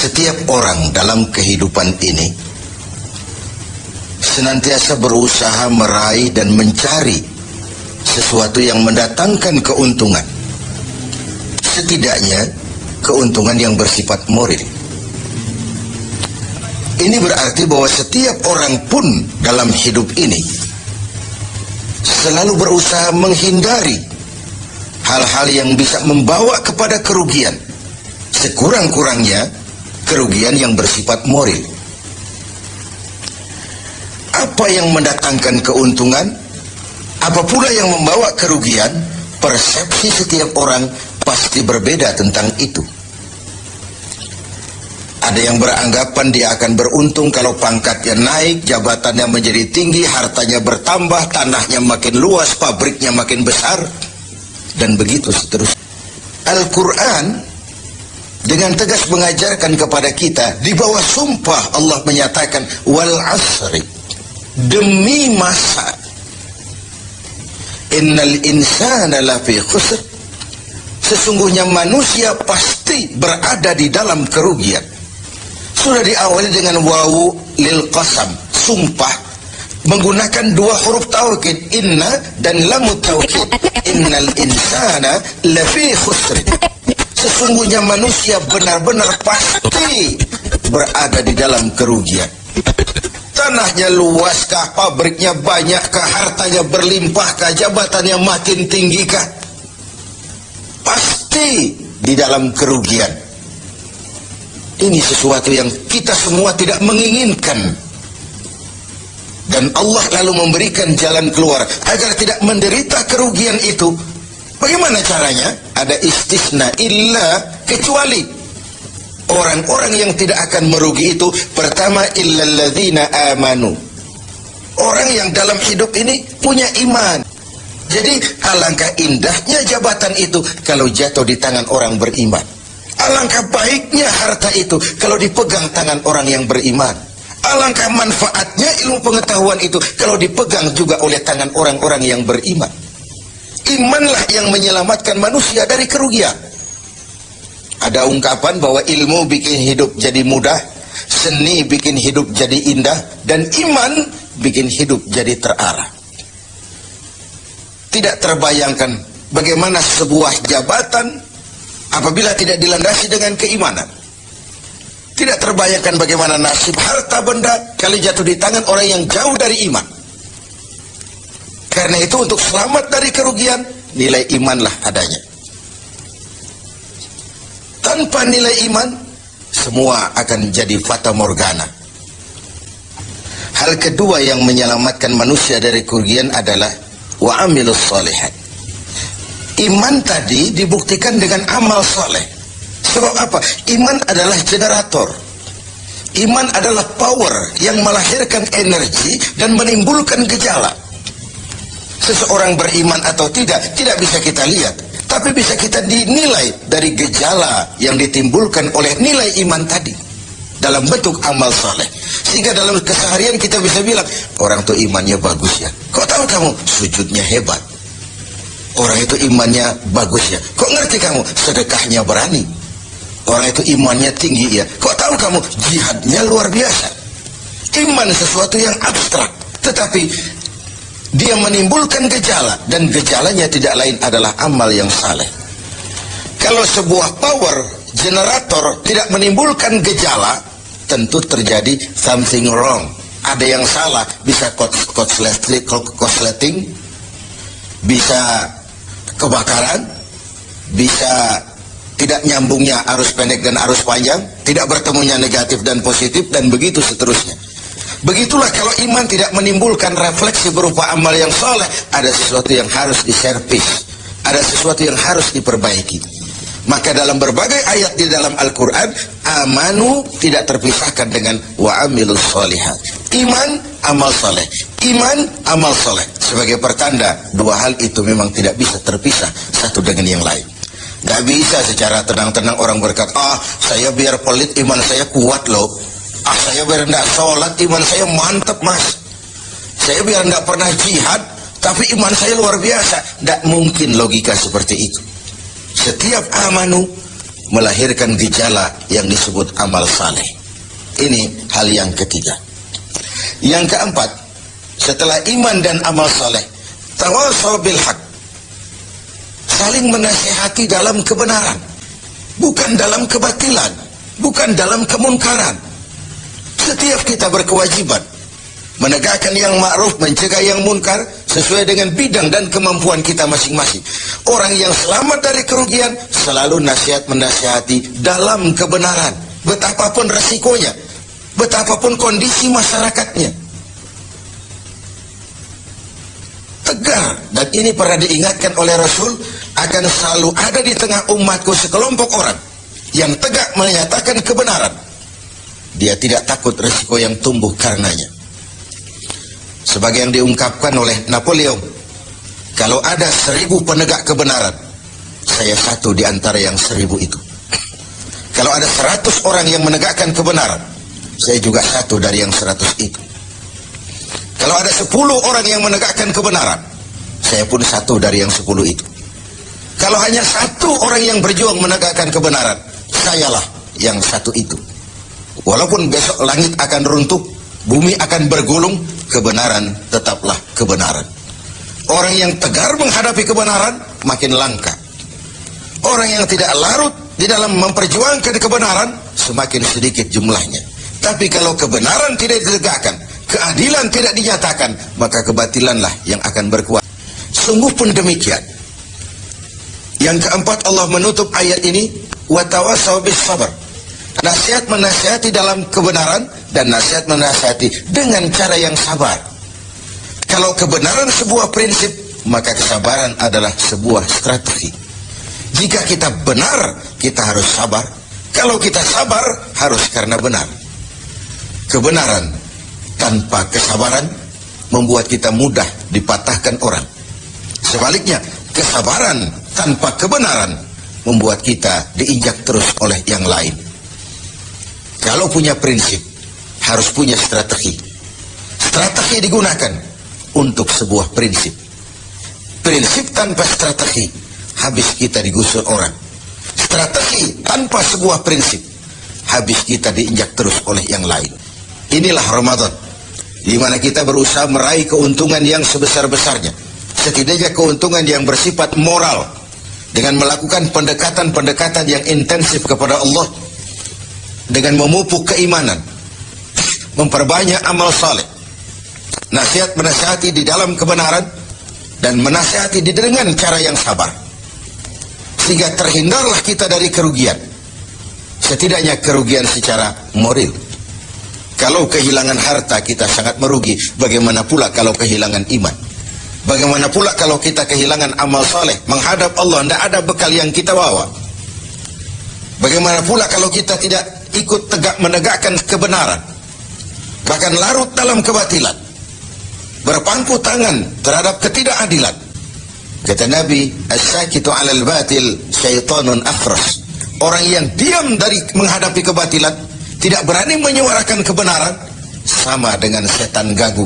Setiap orang dalam kehidupan ini senantiasa berusaha meraih dan mencari sesuatu yang mendatangkan keuntungan. Setidaknya keuntungan yang bersifat moral. Ini berarti bahwa setiap orang pun dalam hidup ini selalu berusaha menghindari hal-hal yang bisa membawa kepada kerugian. Sekurang-kurangnya kerugian yang bersifat moral. Apa yang mendatangkan keuntungan, apa pula yang membawa kerugian, persepsi setiap orang pasti berbeda tentang itu. Ada yang beranggapan dia akan beruntung kalau pangkatnya naik, jabatannya menjadi tinggi, hartanya bertambah, tanahnya makin luas, pabriknya makin besar, dan begitu seterusnya. Al-Quran dengan tegas mengajarkan kepada kita, di bawah sumpah Allah menyatakan, wal asri, demi masa, innal insana lafi khusr, sesungguhnya manusia pasti berada di dalam kerugian. Sudah diawali dengan wawu lil qasam, sumpah, menggunakan dua huruf taukid, inna dan lamut taukid. Innal insana lafi khusr, sesungguhnya manusia benar-benar pasti berada di dalam kerugian. Tanahnya luaskah, pabriknya banyakkah, hartanya berlimpahkah, jabatannya makin tinggikah, pasti di dalam kerugian. Ini sesuatu yang kita semua tidak menginginkan. Dan Allah lalu memberikan jalan keluar agar tidak menderita kerugian itu. Bagaimana caranya? Ada istisna, illa, kecuali orang-orang yang tidak akan merugi itu. Pertama, illalladzina amanu, orang yang dalam hidup ini punya iman. Jadi alangkah indahnya jabatan itu kalau jatuh di tangan orang beriman. Alangkah baiknya harta itu kalau dipegang tangan orang yang beriman. Alangkah manfaatnya ilmu pengetahuan itu kalau dipegang juga oleh tangan orang-orang yang beriman. Imanlah yang menyelamatkan manusia dari kerugian. Ada ungkapan bahwa ilmu bikin hidup jadi mudah, seni bikin hidup jadi indah, dan iman bikin hidup jadi terarah. Tidak terbayangkan bagaimana sebuah jabatan apabila tidak dilandasi dengan keimanan. Tidak terbayangkan bagaimana nasib harta benda kalau jatuh di tangan orang yang jauh dari iman. Karena itu untuk selamat dari kerugian, nilai imanlah adanya. Tanpa nilai iman, semua akan jadi fata morgana. Hal kedua yang menyelamatkan manusia dari kerugian adalah wa amilus shalihat. Iman tadi dibuktikan dengan amal soleh. Sebab apa? Iman adalah generator. Iman adalah power yang melahirkan energi dan menimbulkan gejala. Seseorang beriman atau tidak bisa kita lihat, tapi bisa kita dinilai dari gejala yang ditimbulkan oleh nilai iman tadi dalam bentuk amal soleh. Sehingga dalam keseharian kita bisa bilang, orang itu imannya bagus ya. Kok tahu kamu? Sujudnya hebat. Orang itu imannya bagus ya. Kok ngerti kamu? Sedekahnya berani. Orang itu imannya tinggi ya. Kok tahu kamu? Jihadnya luar biasa. Iman sesuatu yang abstrak, tetapi dia menimbulkan gejala, dan gejalanya tidak lain adalah amal yang saleh. Kalau sebuah power generator tidak menimbulkan gejala, tentu terjadi something wrong. Ada yang salah, bisa korsleting, bisa kebakaran, bisa tidak nyambungnya arus pendek dan arus panjang, tidak bertemunya negatif dan positif, dan begitu seterusnya. Begitulah kalau iman tidak menimbulkan refleksi berupa amal yang soleh, ada sesuatu yang harus diservis, ada sesuatu yang harus diperbaiki. Maka dalam berbagai ayat di dalam Al-Quran, amanu tidak terpisahkan dengan wa amilus sholihat. Iman, amal soleh. Iman, amal soleh. Sebagai pertanda, dua hal itu memang tidak bisa terpisah satu dengan yang lain. Gak bisa secara tenang-tenang orang berkata, saya biar pelit iman saya kuat loh. Saya biar tidak sholat iman saya mantap mas. Saya biar tidak pernah jihad tapi iman saya luar biasa. Tidak mungkin logika seperti itu. Setiap amanu melahirkan gejala yang disebut amal saleh. Ini hal yang ketiga. Yang keempat, setelah iman dan amal saleh, tawasaw bil haq, saling menasihati dalam kebenaran, bukan dalam kebatilan, bukan dalam kemunkaran. Setiap kita berkewajiban menegakkan yang ma'ruf, mencegah yang munkar sesuai dengan bidang dan kemampuan kita masing-masing. Orang yang selamat dari kerugian selalu menasihati dalam kebenaran, betapapun resikonya, betapapun kondisi masyarakatnya. Tegar, dan ini pernah diingatkan oleh Rasul, akan selalu ada di tengah umatku sekelompok orang yang tegak menyatakan kebenaran. Dia tidak takut resiko yang tumbuh karenanya. Sebagai yang diungkapkan oleh Napoleon, kalau ada 1000 penegak kebenaran, saya satu di antara yang 1000 itu. Kalau ada 100 orang yang menegakkan kebenaran, saya juga satu dari yang 100 itu. Kalau ada 10 orang yang menegakkan kebenaran, saya pun satu dari yang 10 itu. Kalau hanya 1 orang yang berjuang menegakkan kebenaran, sayalah yang satu itu. Walaupun besok langit akan runtuh, bumi akan bergulung, kebenaran tetaplah kebenaran. Orang yang tegar menghadapi kebenaran makin langka. Orang yang tidak larut di dalam memperjuangkan kebenaran semakin sedikit jumlahnya. Tapi kalau kebenaran tidak ditegakkan, keadilan tidak dinyatakan, maka kebatilanlah yang akan berkuasa. Sungguh pun demikian. Yang keempat, Allah menutup ayat ini, wa tawasaw bis sabr. Nasihat menasihati dalam kebenaran dan nasihat menasihati dengan cara yang sabar. Kalau kebenaran sebuah prinsip, maka kesabaran adalah sebuah strategi. Jika kita benar, kita harus sabar. Kalau kita sabar, harus karena benar. Kebenaran tanpa kesabaran membuat kita mudah dipatahkan orang. Sebaliknya, kesabaran tanpa kebenaran membuat kita diinjak terus oleh yang lain. Kalau punya prinsip, harus punya strategi. Strategi digunakan untuk sebuah prinsip. Prinsip tanpa strategi, habis kita digusur orang. Strategi tanpa sebuah prinsip, habis kita diinjak terus oleh yang lain. Inilah Ramadan, di mana kita berusaha meraih keuntungan yang sebesar-besarnya. Setidaknya keuntungan yang bersifat moral, dengan melakukan pendekatan-pendekatan yang intensif kepada Allah, dengan memupuk keimanan, memperbanyak amal saleh, nasihat menasihati di dalam kebenaran, dan menasihati dengan cara yang sabar, sehingga terhindarlah kita dari kerugian. Setidaknya kerugian secara moral. Kalau kehilangan harta kita sangat merugi, bagaimana pula kalau kehilangan iman? Bagaimana pula kalau kita kehilangan amal saleh, menghadap Allah tidak ada bekal yang kita bawa? Bagaimana pula kalau kita tidak ikut tegak menegakkan kebenaran, bahkan larut dalam kebatilan, berpangku tangan terhadap ketidakadilan? Kata Nabi, as-sakitu 'alal batil syaitanun akhras. Orang yang diam dari menghadapi kebatilan, tidak berani menyuarakan kebenaran, sama dengan setan gagu.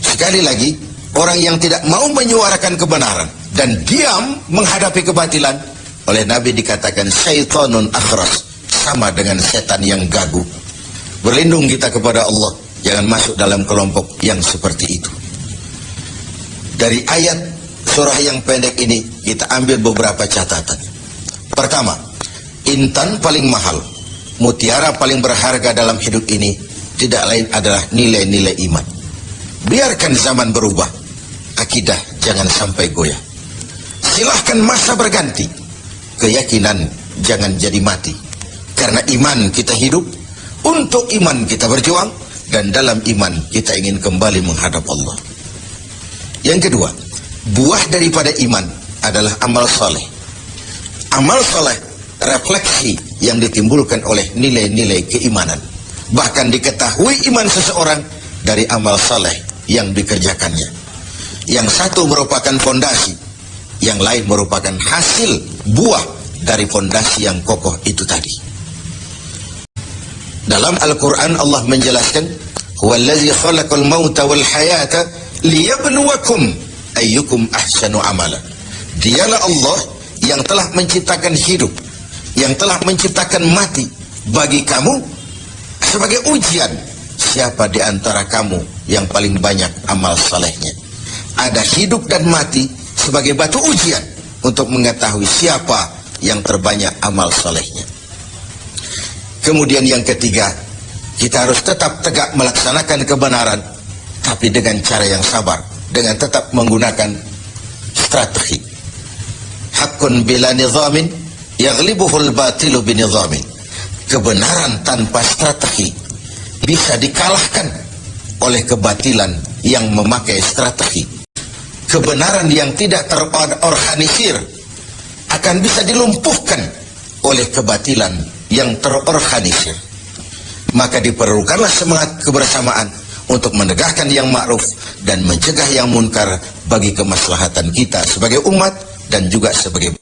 Sekali lagi, orang yang tidak mau menyuarakan kebenaran dan diam menghadapi kebatilan, oleh Nabi dikatakan syaitanun akhras, sama dengan setan yang gagu. Berlindung kita kepada Allah, jangan masuk dalam kelompok yang seperti itu. Dari ayat surah yang pendek ini kita ambil beberapa catatan. Pertama, intan paling mahal, mutiara paling berharga dalam hidup ini tidak lain adalah nilai-nilai iman. Biarkan zaman berubah, akidah jangan sampai goyah. Silahkan masa berganti, keyakinan jangan jadi mati. Karena iman kita hidup, untuk iman kita berjuang, dan dalam iman kita ingin kembali menghadap Allah. Yang kedua, buah daripada iman adalah amal saleh. Amal saleh refleksi yang ditimbulkan oleh nilai-nilai keimanan. Bahkan diketahui iman seseorang dari amal saleh yang dikerjakannya. Yang satu merupakan fondasi, yang lain merupakan hasil buah dari fondasi yang kokoh itu tadi. Dalam Al-Quran Allah menjelaskan, huwallazi khalaqal mauta wal hayata liyabluwakum ayyukum ahsanu amala. Dialah Allah yang telah menciptakan hidup yang telah menciptakan mati bagi kamu sebagai ujian siapa di antara kamu yang paling banyak amal salehnya. Ada hidup dan mati sebagai batu ujian untuk mengetahui siapa yang terbanyak amal salehnya. Kemudian yang ketiga, kita harus tetap tegak melaksanakan kebenaran, tapi dengan cara yang sabar, dengan tetap menggunakan strategi. Hakun bila nizamin yaghlibuhul batilu binizamin. Kebenaran tanpa strategi bisa dikalahkan oleh kebatilan yang memakai strategi. Kebenaran yang tidak terorganisir akan bisa dilumpuhkan oleh kebatilan yang terorganisir. Maka diperlukanlah semangat kebersamaan untuk menegakkan yang ma'ruf dan mencegah yang munkar bagi kemaslahatan kita sebagai umat dan juga sebagai